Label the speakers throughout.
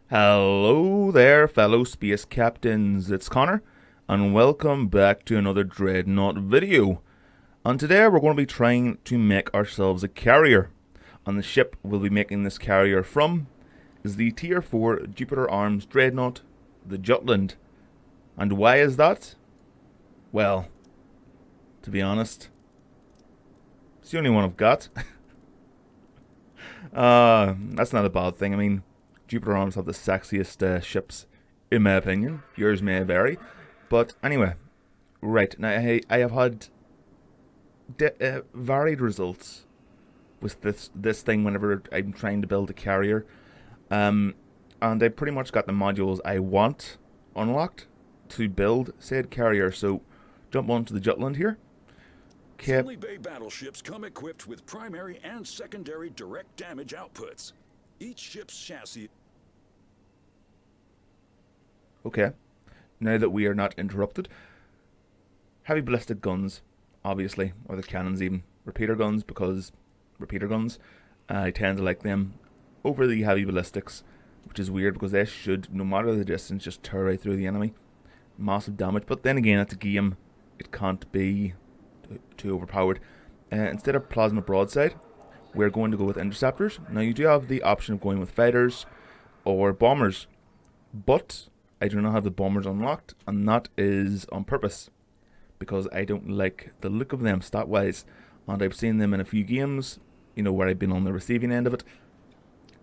Speaker 1: Hello there, fellow space captains. It's Connor, and welcome back to another Dreadnought video. And today we're going to be trying to make ourselves a carrier. And the ship we'll be making this carrier from is the Tier 4 Jupiter Arms Dreadnought, the Jutland. And why is that? Well, to be honest, it's the only one I've got. That's not a bad thing. I mean, Jupiter Arms have the sexiest ships, in my opinion. Yours may vary. But anyway, right. Now, I have had varied results with this thing whenever I'm trying to build a carrier. And I pretty much got the modules I want unlocked to build said carrier. So, jump onto the Jutland here.
Speaker 2: Friendly Bay battleships come equipped with primary and secondary direct damage outputs. Each ship's chassis...
Speaker 1: Okay, now that we are not interrupted. Heavy ballistic guns, obviously, or the cannons even. Repeater guns, because repeater guns, I tend to like them over the heavy ballistics, which is weird because they should, no matter the distance, just tear right through the enemy. Massive damage, but then again, it's a game. It can't be too overpowered. Instead of plasma broadside, we're going to go with interceptors. Now, you do have the option of going with fighters or bombers, but I do not have the bombers unlocked, and that is on purpose, because I don't like the look of them stat-wise, and I've seen them in a few games, you know, where I've been on the receiving end of it.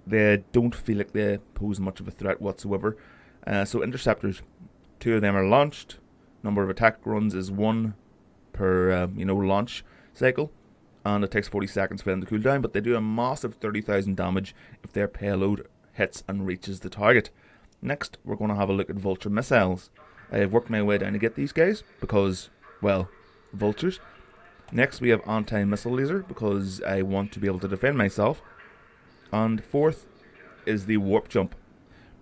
Speaker 1: They don't feel like they pose much of a threat whatsoever. So interceptors, 2 of them are launched. Number of attack runs is 1 per, launch cycle, and it takes 40 seconds for them to cool down, but they do a massive 30,000 damage if their payload hits and reaches the target. Next, we're going to have a look at vulture missiles. I have worked my way down to get these guys because, well, vultures. Next, we have anti-missile laser because I want to be able to defend myself. And fourth is the warp jump.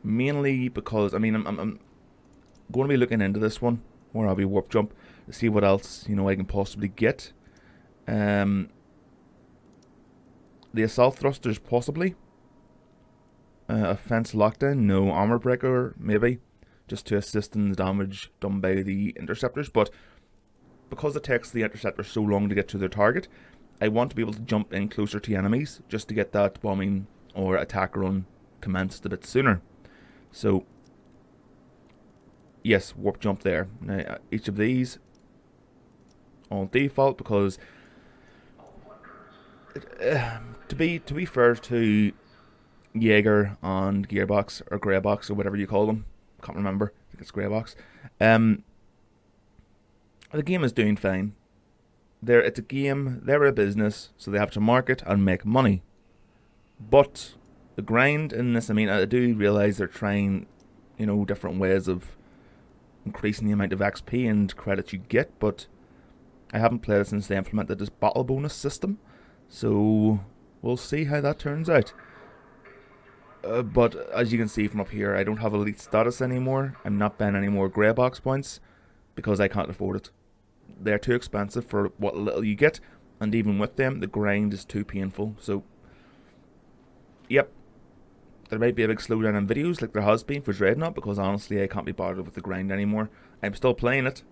Speaker 1: Mainly because, I mean, I'm going to be looking into this one, where I'll be warp jump, to see what else, I can possibly get. The assault thrusters, possibly. Offense lockdown, no. Armor breaker, maybe, just to assist in the damage done by the interceptors. But because it takes the interceptors so long to get to their target, I want to be able to jump in closer to enemies just to get that bombing or attack run commenced a bit sooner. So, yes, warp jump there. Now, each of these on default, because to be fair to Jaeger and Gearbox, or Greybox, or whatever you call them, can't remember, I think it's Greybox. The game is doing fine. It's a game, they're a business, so they have to market and make money. But the grind in this, I mean, I do realise they're trying, different ways of increasing the amount of XP and credits you get, but I haven't played it since they implemented this battle bonus system, so we'll see how that turns out. But as you can see from up here, I don't have elite status anymore. I'm not buying any more grey box points because I can't afford it. They're too expensive for what little you get, and even with them, the grind is too painful. So, yep, there might be a big slowdown in videos like there has been for Dreadnought, because honestly I can't be bothered with the grind anymore. I'm still playing it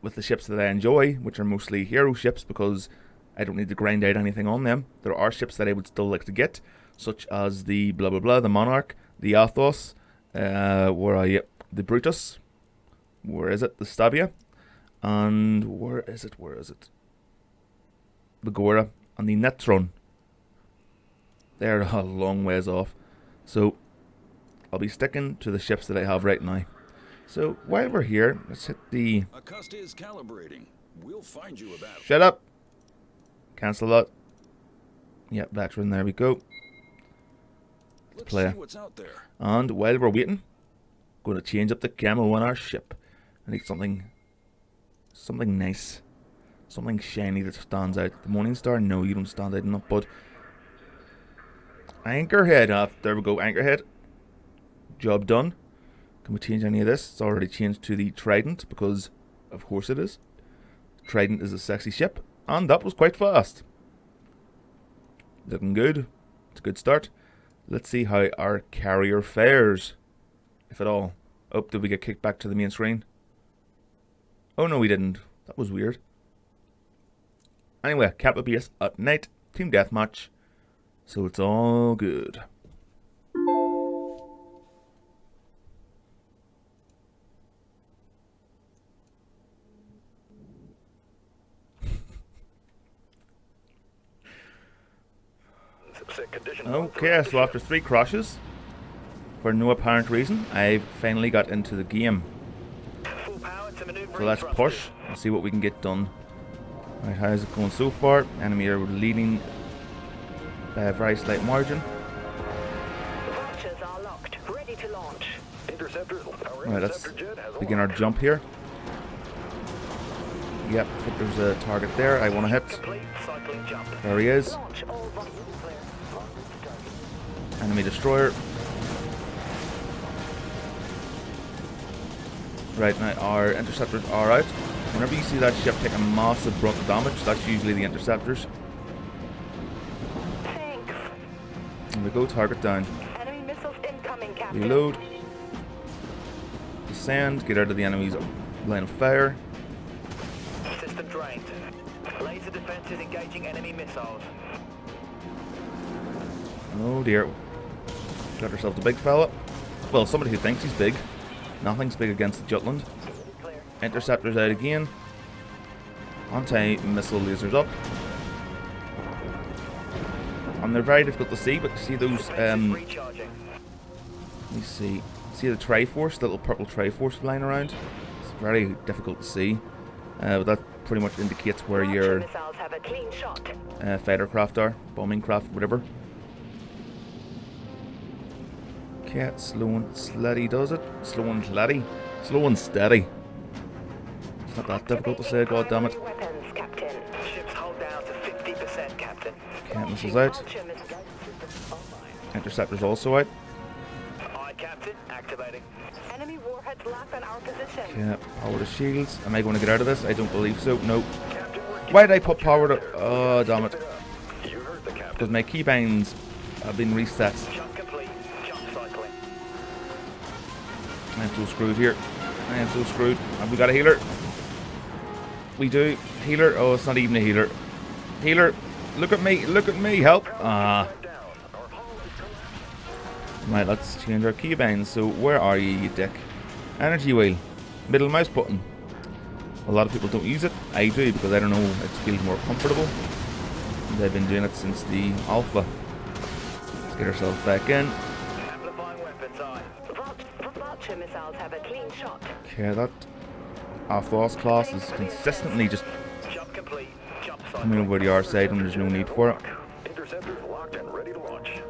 Speaker 1: with the ships that I enjoy, which are mostly hero ships, because I don't need to grind out anything on them. There are ships that I would still like to get, such as the blah blah blah, the Monarch, the Athos, the Brutus, where is it, the Stabia, and where is it, the Gora, and the Netron. They're a long ways off, so I'll be sticking to the ships that I have right now. So while we're here, let's hit the...
Speaker 2: Acosta is calibrating. We'll find you a battle.
Speaker 1: Shut up! Cancel that. Yep, veteran, there we go.
Speaker 2: Let's
Speaker 1: Play.
Speaker 2: see what's out there.
Speaker 1: And while we're waiting, going to change up the camo on our ship. I need something nice, something shiny that stands out. The Morning Star, no, you don't stand out enough, but Anchorhead, there we go, Anchorhead. Job done. Can we change any of this? It's already changed to the Trident, because of course it is. Trident is a sexy ship, and that was quite fast. Looking good. It's a good start. Let's see how our carrier fares, if at all. Oh, did we get kicked back to the main screen? Oh no, we didn't. That was weird. Anyway, Kappa base at night, team deathmatch, so it's all good. Okay, so after 3 crashes, for no apparent reason, I've finally got into the game. So let's push and see what we can get done. Right, how's it going so far? Enemy are leading by a very slight margin. Right, let's begin our jump here. Yep, I think there's a target there I want to hit. There he is. Enemy destroyer. Right, now our interceptors are out. Whenever you see that ship take a massive brunt of damage, that's usually the interceptors. And we go, target down.
Speaker 3: Enemy missiles incoming, Captain.
Speaker 1: Reload. Descend, get out of the enemy's line of fire.
Speaker 4: System drained. Laser defenses engaging enemy missiles.
Speaker 1: Oh dear. Got ourselves a big fella. Well, somebody who thinks he's big. Nothing's big against the Jutland. Interceptors out again. Anti-missile lasers up. And they're very difficult to see, but you see those, let me see. See the Triforce, the little purple Triforce flying around? It's very difficult to see. But that pretty much indicates where your fighter craft are. Bombing craft, whatever. Okay, slow and steady does it. Slow and steady. Slow and steady. It's not that difficult to say, god damn it.
Speaker 4: Ships hold down to 50%, Captain.
Speaker 1: Okay, missiles out. Interceptors also out.
Speaker 4: Aye, Captain. Activating.
Speaker 3: Enemy warheads locked on our position.
Speaker 1: Okay, power to shields. Am I going to get out of this? I don't believe so. No. Why did I put power to... Oh, damn it. Because my keybinds have been reset. I am so screwed here. I am so screwed. Have we got a healer? We do. Healer? Oh, it's not even a healer. Healer, look at me. Look at me. Help. Ah. Right, let's change our keybinds. So, where are you, you dick? Energy wheel. Middle mouse button. A lot of people don't use it. I do because I don't know. It feels more comfortable. And I've been doing it since the alpha. Let's get ourselves back in.
Speaker 3: Missiles have a clean shot.
Speaker 1: Okay, that our force class is consistently just coming over the R side when there's no need for it.
Speaker 2: Interceptors locked and ready to launch.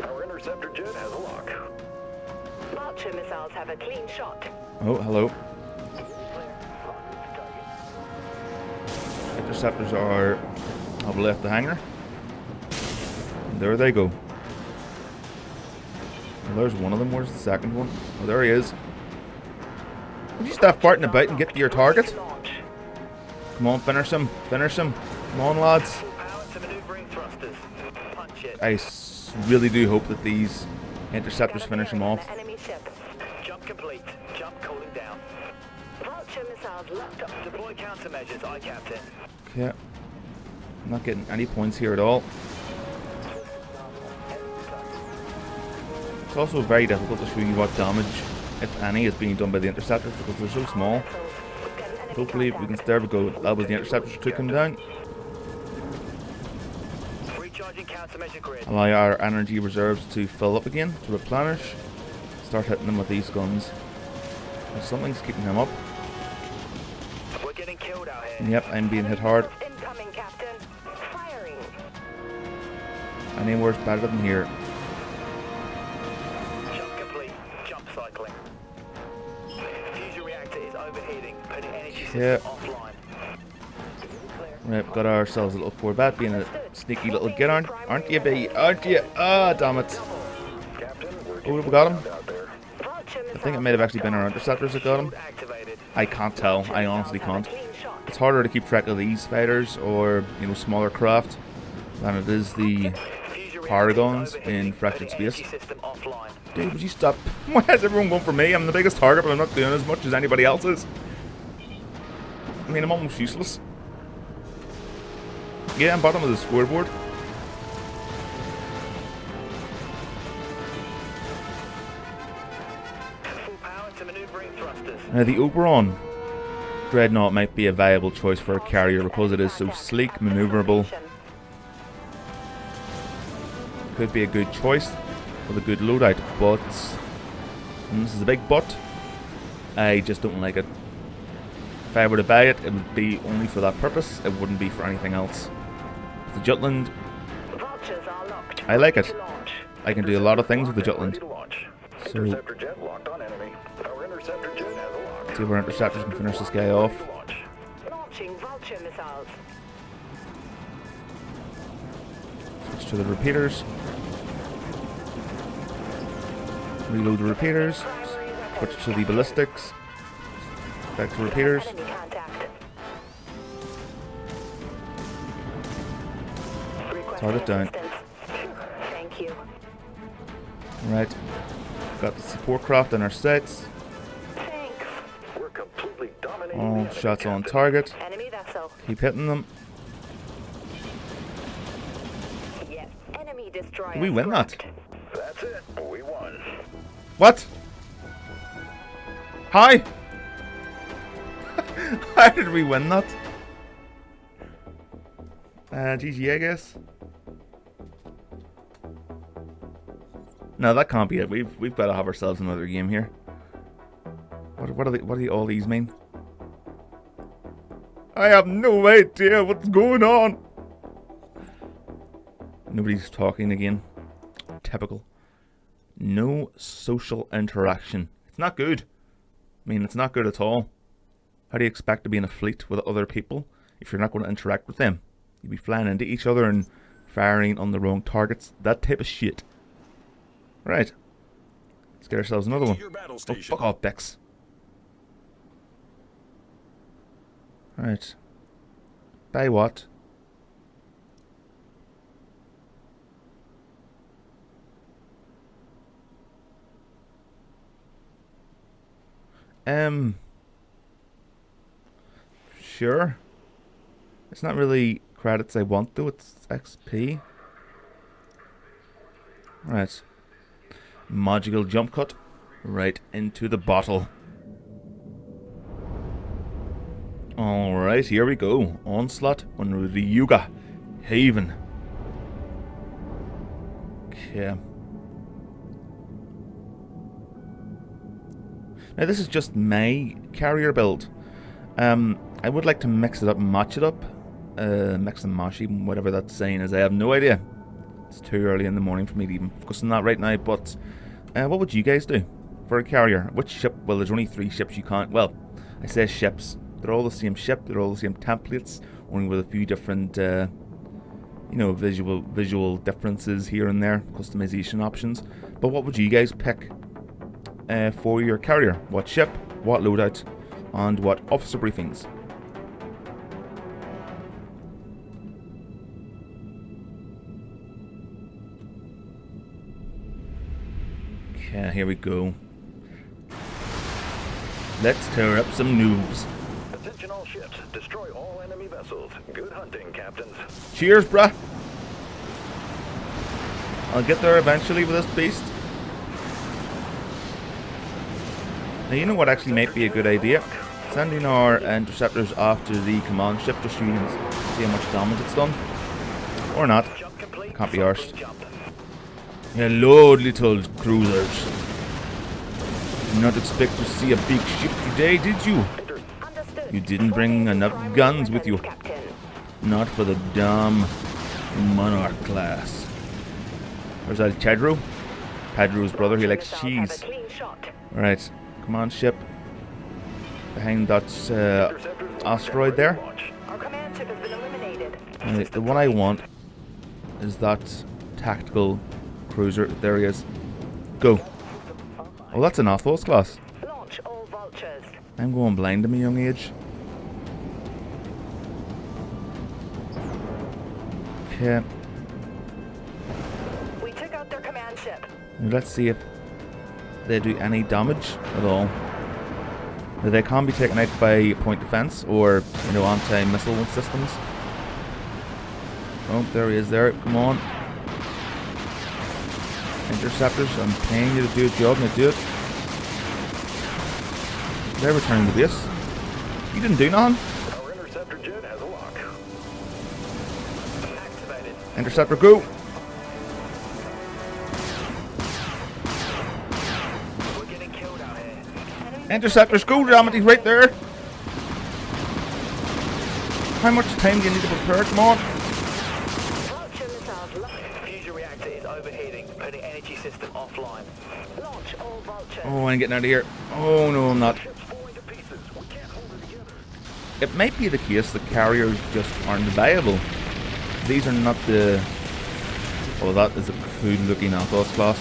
Speaker 2: Our interceptor jet has a lock.
Speaker 3: Vulture missiles have a clean shot.
Speaker 1: Oh, hello. Interceptors are have left the hangar. And there they go. Well, there's one of them. Where's the second one? Oh, there he is. Would you stop farting about and get to your target? Come on, finish him. Finish him. Come on, lads. I really do hope that these interceptors finish him off.
Speaker 4: Jump complete. Jump cooling down.
Speaker 3: Vulture missiles locked up.
Speaker 4: Deploy countermeasures, aye, Captain.
Speaker 1: Okay. I'm not getting any points here at all. It's also very difficult to show you what damage, if any, is being done by the interceptors because they're so small. Hopefully we can start to go. That was the interceptors took him down. Allow our energy reserves to fill up again, to replenish. Start hitting them with these guns. Something's keeping him up.
Speaker 4: We're getting killed out here.
Speaker 1: Yep, I'm being hit hard.
Speaker 3: Incoming, Captain. Firing.
Speaker 1: Anywhere's better than here.
Speaker 4: Jump complete. Jump cycling. Fusion reactor is overheating. Putting energy system offline.
Speaker 1: Right, got ourselves a little Corvette, being a sneaky little get on. Aren't you, B? Aren't you? Ah, damn it. Oh, we got him. I think it might have actually been our interceptors that got him. I can't tell. I honestly can't. It's harder to keep track of these fighters or, you know, smaller craft than it is the paragons in fractured
Speaker 4: Putting
Speaker 1: space.
Speaker 4: energy system offline.
Speaker 1: Dude, would you stop? Why is everyone going for me? I'm the biggest target, but I'm not doing as much as anybody else is. I mean, I'm almost useless. Yeah, I'm bottom of the scoreboard.
Speaker 4: Full power to maneuvering thrusters.
Speaker 1: Now, the Oberon Dreadnought might be a viable choice for a carrier because it is so sleek, maneuverable. Could be a good choice with a good loadout, but and this is a big but. I just don't like it. If I were to buy it, it would be only for that purpose. It wouldn't be for anything else. The Jutland,
Speaker 3: Vultures are locked.
Speaker 1: I like it.
Speaker 3: To launch.
Speaker 1: I can do a lot of things with the Jutland. So,
Speaker 2: Interceptor jet locked on enemy. Our interceptor jet has a lock.
Speaker 1: see if our interceptors can finish this guy off.
Speaker 3: Launching vulture missiles.
Speaker 1: Switch to the repeaters. Reload the repeaters. Switch to the ballistics. Back to repeaters.
Speaker 3: Enemy contact.
Speaker 1: Target down.
Speaker 3: Thank you.
Speaker 1: Right. Got the support craft in our sights.
Speaker 3: Thanks.
Speaker 2: We're completely dominating
Speaker 1: All
Speaker 2: the enemy,
Speaker 1: shots on
Speaker 2: Captain.
Speaker 1: target.
Speaker 3: Enemy vessel.
Speaker 1: Keep hitting them.
Speaker 3: Yes. Enemy destroyer.
Speaker 1: We win that.
Speaker 3: scrapped.
Speaker 2: That's it. We won.
Speaker 1: What? Hi! How did we win that? GG, I guess. No, that can't be it. We've got to have ourselves another game here. What do all these mean? I have no idea what's going on. Nobody's talking again. Typical. No social interaction. It's not good. I mean, it's not good at all. How do you expect to be in a fleet with other people if you're not going to interact with them? You'd be flying into each other and firing on the wrong targets. That type of shit. Right. Let's get ourselves another one.
Speaker 2: Your battle
Speaker 1: Oh,
Speaker 2: station.
Speaker 1: fuck off, Bex. Right. Buy what? Sure. It's not really credits I want though, it's XP. Right. Magical jump cut. Right into the bottle. Alright, here we go. Onslaught on Ryuga Haven. Okay. Now this is just my carrier build. I would like to mix it up and match it up. Mix and mash, even whatever that saying is. I have no idea. It's too early in the morning for me to even focus on that right now. But what would you guys do for a carrier? Which ship? Well, there's only 3 ships you can't. Well, I say ships. They're all the same ship. They're all the same templates, only with a few different, you know, visual differences here and there, customization options. But what would you guys pick for your carrier? What ship? What loadout? And what officer briefings? Okay, here we go. Let's tear up some noobs.
Speaker 2: Attention all ships. Destroy all enemy vessels. Good hunting, captains.
Speaker 1: Cheers, bruh. I'll get there eventually with this beast. Now, you know what actually might be a good idea? Sending our interceptors off to the command ship just so you can see how much damage it's done. Or not.
Speaker 4: Jump complete.
Speaker 1: Can't be
Speaker 4: Cycling
Speaker 1: arsed.
Speaker 4: jump.
Speaker 1: Hello, little cruisers. Did not expect to see a big ship today, did you?
Speaker 3: Understood.
Speaker 1: You didn't bring enough
Speaker 3: Primary
Speaker 1: guns with you.
Speaker 3: weapons, Captain.
Speaker 1: Not for the damn Monarch class. Where's that Pedro? Pedro's brother, he likes
Speaker 3: Missiles have a
Speaker 1: cheese.
Speaker 3: clean shot.
Speaker 1: Right, command ship. Behind that asteroid there.
Speaker 3: Our command ship has been eliminated.
Speaker 1: The one I want is that tactical cruiser. There he is. Go. Oh, that's an Athos class.
Speaker 3: Launch all vultures.
Speaker 1: I'm going blind at my young age. Okay. Let's see if they do any damage at all. Now, they can be taken out by point defense or, you know, anti-missile systems. Oh, there he is there. Come on. Interceptors, I'm paying you to do a job. Now do it. They're returning to base. You didn't do nothing.
Speaker 2: Our interceptor jet has a lock.
Speaker 3: Activated.
Speaker 1: Interceptor, go.
Speaker 3: We're getting killed out here.
Speaker 1: Interceptors, go. Damn it, he's right there. How much time do you need to prepare? Come on.
Speaker 3: Vulture missiles launched.
Speaker 4: Fusion reactor is overheating, putting energy system offline.
Speaker 3: Launch all vultures.
Speaker 1: Oh, I'm getting out of here. Oh, no, I'm not.
Speaker 2: Ship's falling to pieces. We can't hold it together.
Speaker 1: It might be the case that carriers just aren't viable. These are not the... Oh, that is a cool looking Athos class.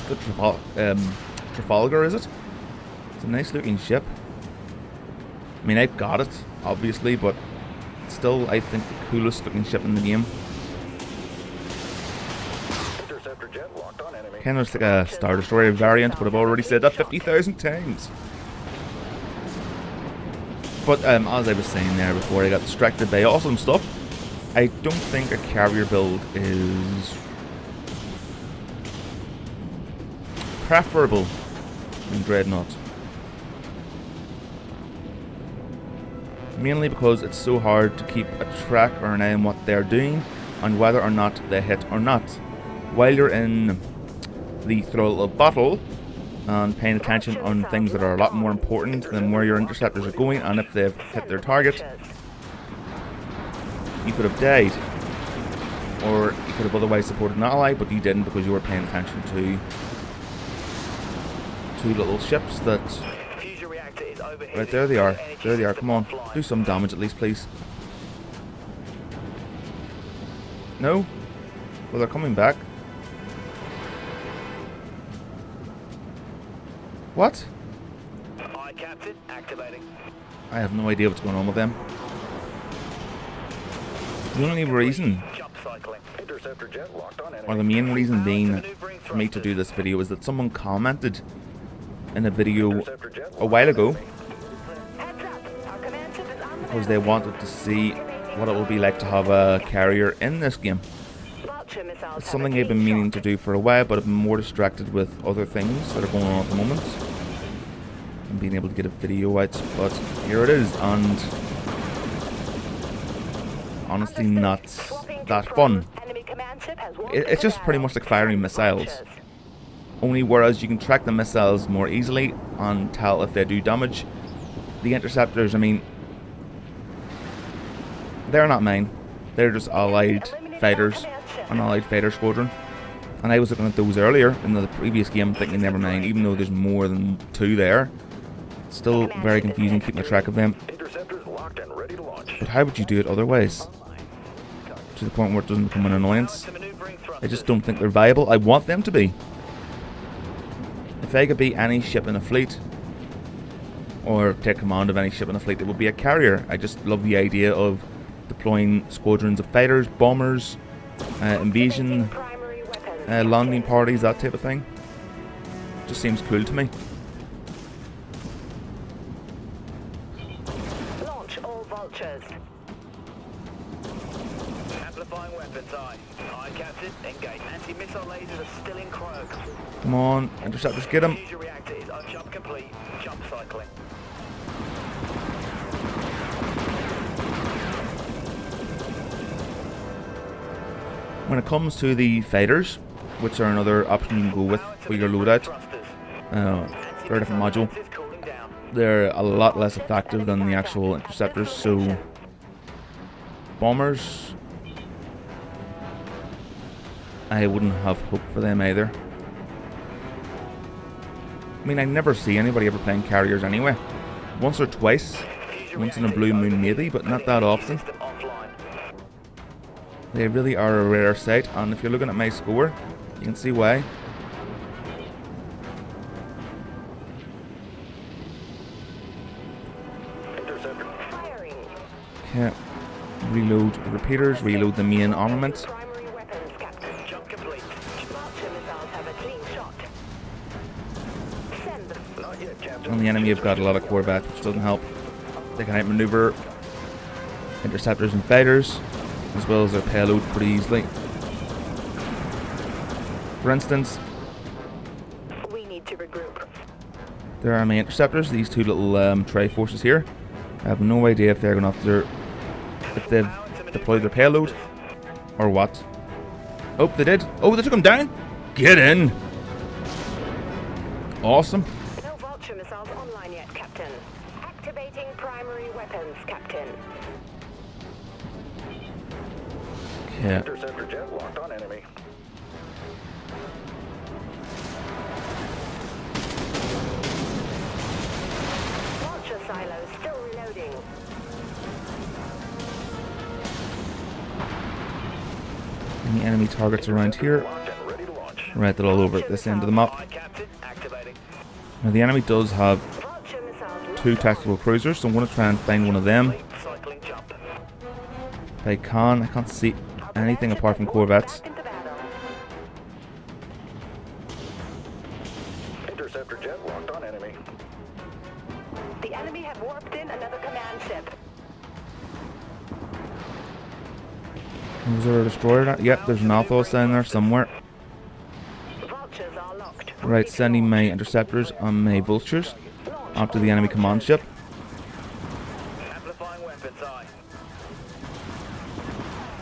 Speaker 1: It's the Trafalgar, is it? It's a nice looking ship. I mean, I've got it, obviously, but still, I think the coolest looking ship in the game.
Speaker 2: Interceptor jet locked on enemy.
Speaker 1: Kind of looks like a Star Destroyer variant, but I've already said that 50,000 times. But as I was saying there before I got distracted by awesome stuff, I don't think a carrier build is preferable in Dreadnought. Mainly because it's so hard to keep a track or an eye on what they're doing and whether or not they hit or not. While you're in the throes of battle and paying attention on things that are a lot more important than where your interceptors are going and if they've hit their target, you could have died. Or you could have otherwise supported an ally, but you didn't because you were paying attention to two little ships that...
Speaker 4: Fusion reactor is overheating.
Speaker 1: Right, there they are.
Speaker 4: Energy
Speaker 1: There they are.
Speaker 4: system
Speaker 1: Come on.
Speaker 4: offline.
Speaker 1: Do some damage at least, please. No? Well, they're coming back. What?
Speaker 4: Aye, Captain. Activating.
Speaker 1: I have no idea what's going on with them. The only reason,
Speaker 4: Jump cycling.
Speaker 2: Interceptor jet locked on enemy.
Speaker 1: or the main reason being for me to do this video is that someone commented in a video
Speaker 2: Interceptor jet
Speaker 1: a while ago
Speaker 3: Heads up. Our command ship is on the
Speaker 1: because they wanted to see what it would be like to have a carrier in this game.
Speaker 3: Vulture missiles
Speaker 1: It's something I've been meaning to do for a while, but I've been more distracted with other things that are going on at the moment and being able to get a video out, but here it is, and honestly not that fun. It's just pretty much like firing missiles, only whereas you can track the missiles more easily and tell if they do damage. The interceptors, I mean, they're not mine, they're just allied fighters, an allied fighter squadron, and I was looking at those earlier in the previous game thinking never mind, even though there's more than two there. It's still very confusing keeping track of them.
Speaker 2: Interceptors locked and ready to launch.
Speaker 1: But how would you do it otherwise? To the point where it doesn't become an annoyance. I just don't think they're viable. I want them to be. If I could be any ship in a fleet, or take command of any ship in a fleet, it would be a carrier. I just love the idea of deploying squadrons of fighters, bombers, invasion, landing parties, that type of thing. Just seems cool to me.
Speaker 3: Launch all vultures.
Speaker 4: Amplifying weapons, aye. Aye, Captain. Engage. Anti-missile lasers are still in Krog.
Speaker 1: Come on, interceptors, get them.
Speaker 4: Fusion reactor is on jump complete. Jump cycling.
Speaker 1: When it comes to the fighters, which are another option you can go with for your loadout, they're a different module. They're a lot less effective than the actual interceptors, so bombers, I wouldn't have hope for them either. I mean, I never see anybody ever playing carriers anyway. Once or twice, once in a blue moon maybe, but not that often. They really are a rare sight, and if you're looking at my score, you can see why. Okay, reload the repeaters, reload the main armament.
Speaker 3: Primary weapons
Speaker 4: complete.
Speaker 3: Vulture missiles have a clean shot. Send them.
Speaker 4: Not yet, Captain.
Speaker 1: On the enemy, you've got a lot of corvettes, which doesn't help. They can outmaneuver interceptors and fighters, as well as their payload pretty easily. For instance,
Speaker 3: We need to regroup.
Speaker 1: there are my interceptors, these two little Tri-Forces here. I have no idea if they're going after, if they've deployed their payload or what. Oh, they did. Oh, they took him down. Get in. Awesome.
Speaker 3: No Vulture missiles online yet, Captain. Activating primary weapons, Captain.
Speaker 1: Okay.
Speaker 2: Interceptor jet locked on enemy.
Speaker 3: Vulture silos still reloading.
Speaker 1: Any enemy targets around here?
Speaker 2: Locked and ready to launch.
Speaker 1: Right, they're all over at this end of the map.
Speaker 4: Aye, Captain. Activating.
Speaker 1: Now the enemy does have
Speaker 3: Vulture missiles
Speaker 1: 2 tactical cruisers, so I'm going to try and find one of them.
Speaker 4: Cycling jump.
Speaker 1: If I can, I can't see anything apart from corvettes.
Speaker 3: back into battle.
Speaker 2: Interceptor jet locked on enemy.
Speaker 3: The enemy have warped in another command ship.
Speaker 1: Was there a destroyer? Yep, there's an Alphos down there somewhere.
Speaker 3: Vultures are locked.
Speaker 1: Right, sending my interceptors and my vultures up to the enemy command ship.
Speaker 4: Amplifying weapons. Aye.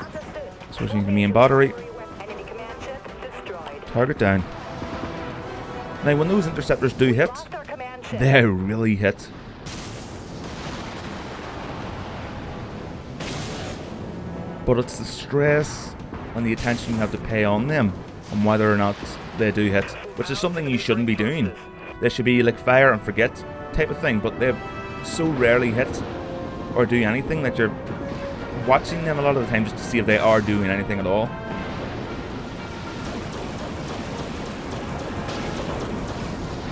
Speaker 3: Understood.
Speaker 1: Switching to the main battery.
Speaker 3: Enemy command ship destroyed.
Speaker 1: Target down. Now, when those interceptors do hit,
Speaker 3: Lost our command ship.
Speaker 1: they really hit. But it's the stress and the attention you have to pay on them and whether or not they do hit, which is something you shouldn't be doing. They should be like fire and forget type of thing, but they so rarely hit or do anything that you're watching them a lot of the time just to see if they are doing anything at all.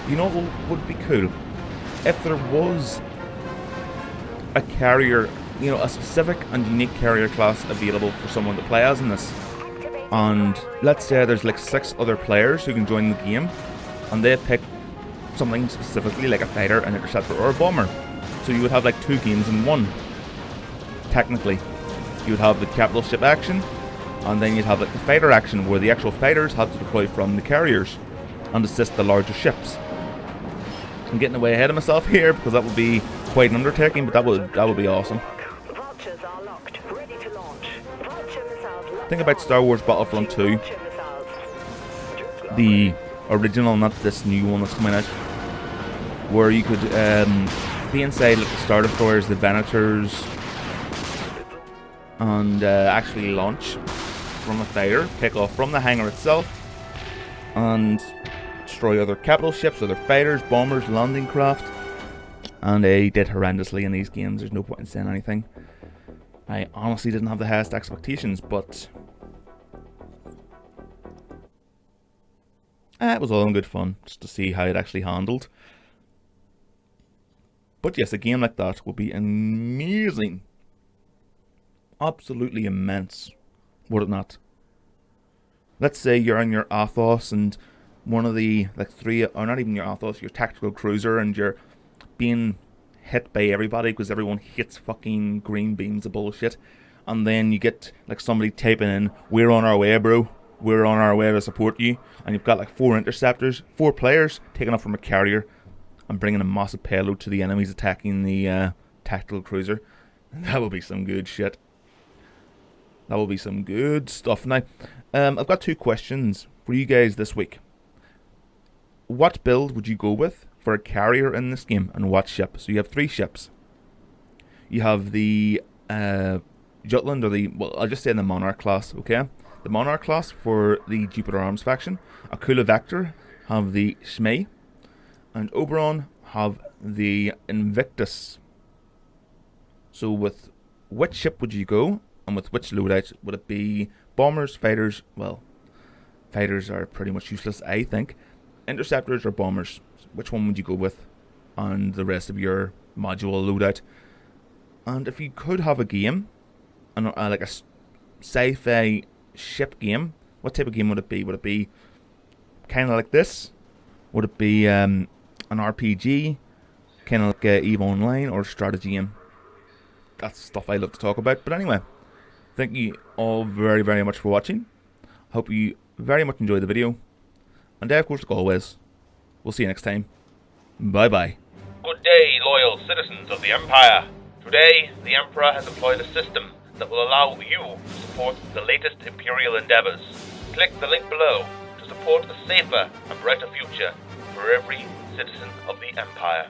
Speaker 1: You know what would be cool? If there was a carrier, you know, a specific and unique carrier class available for someone to play as in this. And let's say there's like 6 other players who can join the game, and they pick something specifically like a fighter, an interceptor, or a bomber. So you would have like 2 games in one. Technically, you would have the capital ship action, and then you'd have like the fighter action, where the actual fighters have to deploy from the carriers and assist the larger ships. I'm getting way ahead of myself here because that would be quite an undertaking, but that would be awesome.
Speaker 3: Vultures are locked. Ready to launch. Vulture missiles locked.
Speaker 1: Think about Star Wars Battlefront 2,
Speaker 3: Vulture missiles.
Speaker 1: the original, not this new one that's coming out, where you could be inside like the Star Destroyers, the Venators, and actually launch from a fighter, take off from the hangar itself, and destroy other capital ships, other fighters, bombers, landing craft. And they did horrendously in these games. There's no point in saying anything. I honestly didn't have the highest expectations, but it was all in good fun, just to see how it actually handled. But yes, a game like that would be amazing. Absolutely immense, would it not? Let's say you're on your Athos and one of the, like 3, or not even your Athos, your tactical cruiser, and you're being hit by everybody because everyone hits fucking green beams of bullshit. And then you get like somebody typing in, "We're on our way, bro. We're on our way to support you." And you've got like 4 interceptors, 4 players taking off from a carrier and bringing a massive payload to the enemies attacking the tactical cruiser. That would be some good shit. That will be some good stuff. Now, I've got 2 questions for you guys this week. What build would you go with for a carrier in this game, and what ship? So you have 3 ships. You have the Jutland, or the, well, I'll just say the Monarch class, okay? The Monarch class for the Jupiter Arms faction. Akula Vector have the Shmei, and Oberon have the Invictus. So with which ship would you go, and with which loadout? Would it be bombers, fighters? Well, fighters are pretty much useless, I think. Interceptors or bombers? Which one would you go with on the rest of your module loadout? And if you could have a game, like a sci-fi ship game What type of game would it be? Would it be kind of like this? Would it be an RPG? Kind of like EVE Online or strategy game? That's stuff I love to talk about. But anyway, thank you all very, very much for watching. Hope you very much enjoyed the video. And of course, like always, we'll see you next time. Bye-bye.
Speaker 5: Good day, loyal citizens of the Empire. Today, the Emperor has employed a system that will allow you to support the latest Imperial endeavors. Click the link below to support a safer and brighter future for every citizen of the Empire.